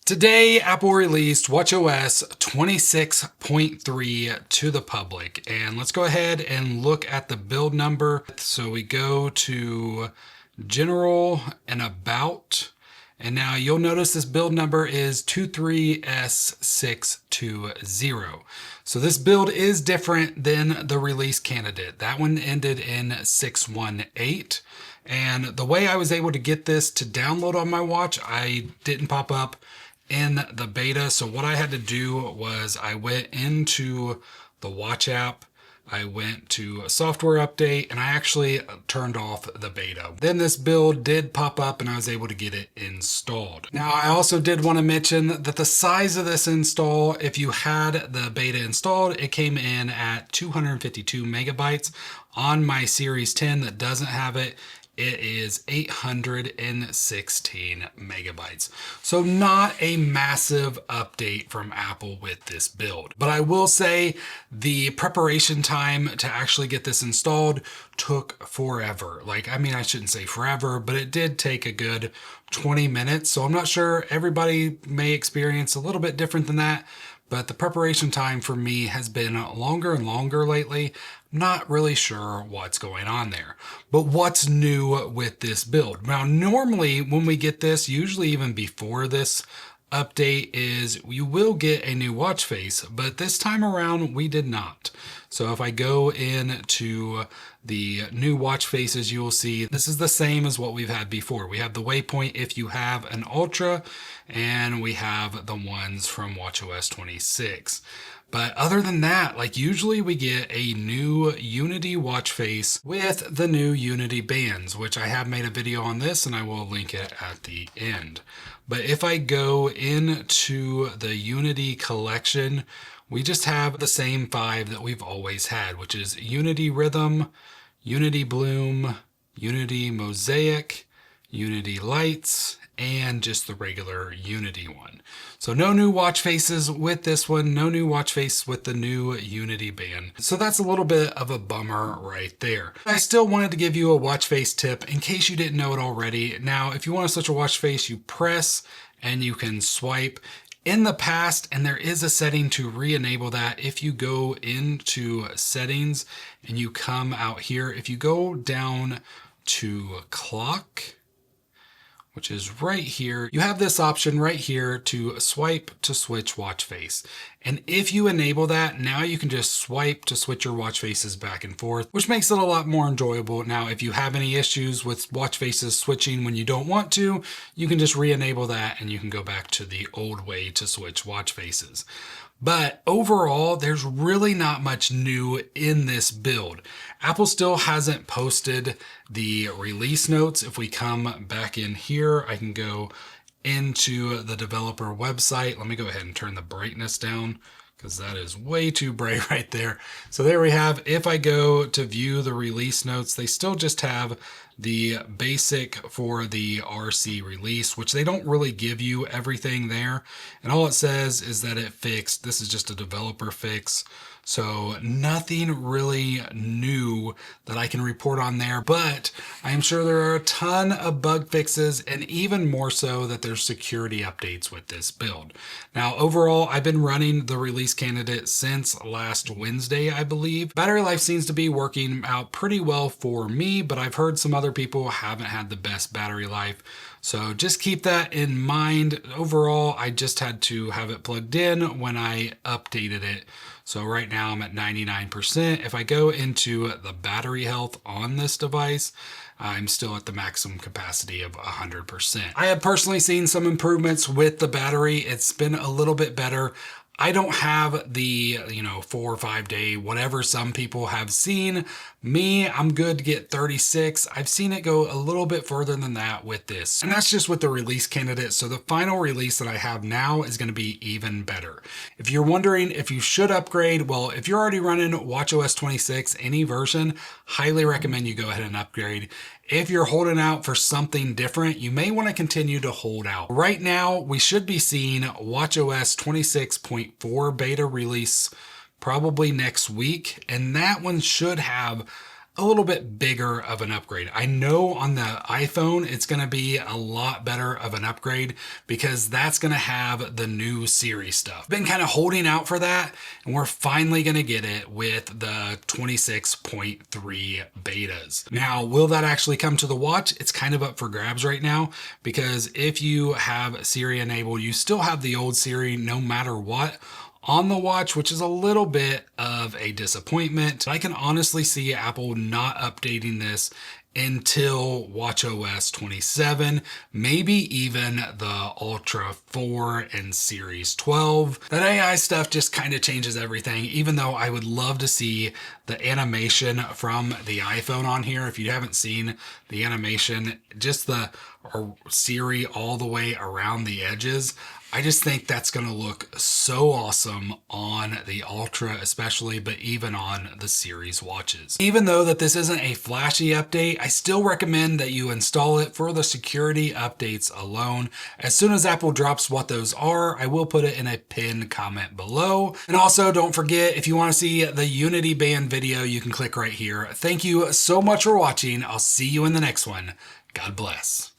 Today, Apple released watchOS 26.3 to the public. And let's go ahead and look at the build number. So we go to General and About. And now you'll notice this build number is 23S620. So this build is different than the release candidate. That one ended in 618. And the way I was able to get this to download on my watch, I didn't pop up in the beta. So what I had to do was I went into the watch app, I went to a software update, and I actually turned off the beta. Then this build did pop up and I was able to get it installed. Now, I also did want to mention that the size of this install, if you had the beta installed, it came in at 252 megabytes. On my Series 10 that doesn't have it, it is 816 megabytes. So not a massive update from Apple with this build. But I will say the preparation time to actually get this installed took forever. I shouldn't say forever, but it did take a good 20 minutes. So I'm not sure, everybody may experience a little bit different than that, but the preparation time for me has been longer and longer lately. Not really sure what's going on there. But what's new with this build? Now, normally when we get this, usually even before this update, is you will get a new watch face, but this time around we did not. So if I go into the new watch faces, you will see this is the same as what we've had before. We have the waypoint if you have an Ultra, and we have the ones from watchOS 26. But other than that, usually we get a new Unity watch face with the new Unity bands, which I have made a video on this and I will link it at the end. But if I go into the Unity collection, we just have the same 5 that we've always had, which is Unity Rhythm, Unity Bloom, Unity Mosaic, Unity Lights, and just the regular Unity one. So no new watch faces with this one, no new watch face with the new Unity band. So that's a little bit of a bummer right there. I still wanted to give you a watch face tip in case you didn't know it already. Now, if you want to switch a watch face, you press and you can swipe. In the past, and there is a setting to re-enable that, if you go into settings and you come out here, if you go down to clock, which is right here, you have this option right here to swipe to switch watch face. And if you enable that, now you can just swipe to switch your watch faces back and forth, which makes it a lot more enjoyable. Now, if you have any issues with watch faces switching when you don't want to, you can just re-enable that and you can go back to the old way to switch watch faces. But overall, there's really not much new in this build. Apple still hasn't posted the release notes. If we come back in here, I can go into the developer website. Let me go ahead and turn the brightness down because that is way too bright right there. So there we have, if I go to view the release notes, they still just have the basic for the RC release, which they don't really give you everything there. And all it says is that it fixed, this is just a developer fix. So nothing really new that I can report on there, but I am sure there are a ton of bug fixes, and even more so that there's security updates with this build. Now, overall, I've been running the release candidate since last Wednesday, I believe. Battery life seems to be working out pretty well for me, but I've heard some other people haven't had the best battery life. So just keep that in mind. Overall, I just had to have it plugged in when I updated it. So right now I'm at 99%. If I go into the battery health on this device, I'm still at the maximum capacity of 100%. I have personally seen some improvements with the battery. It's been a little bit better. I don't have the, 4 or 5 day, whatever some people have seen. Me, I'm good to get 36. I've seen it go a little bit further than that with this. And that's just with the release candidate. So the final release that I have now is going to be even better. If you're wondering if you should upgrade, well, if you're already running watchOS 26, any version, highly recommend you go ahead and upgrade. If you're holding out for something different, you may want to continue to hold out. Right now, we should be seeing watchOS 26.4 beta release probably next week, and that one should have a little bit bigger of an upgrade. I know on the iPhone, it's going to be a lot better of an upgrade because that's going to have the new Siri stuff. Been kind of holding out for that, and we're finally going to get it with the 26.3 betas. Now, will that actually come to the watch? It's kind of up for grabs right now, because if you have Siri enabled, you still have the old Siri no matter what on the watch, which is a little bit of a disappointment. I can honestly see Apple not updating this until watchOS 27, maybe even the Ultra 4 and Series 12. That AI stuff just kind of changes everything, even though I would love to see the animation from the iPhone on here. If you haven't seen the animation, just the Siri all the way around the edges, I just think that's going to look so awesome on the Ultra especially, but even on the Series watches. Even though that this isn't a flashy update, I still recommend that you install it for the security updates alone. As soon as Apple drops what those are, I will put it in a pinned comment below. And also don't forget, if you want to see the Unity Band video, you can click right here. Thank you so much for watching. I'll see you in the next one. God bless.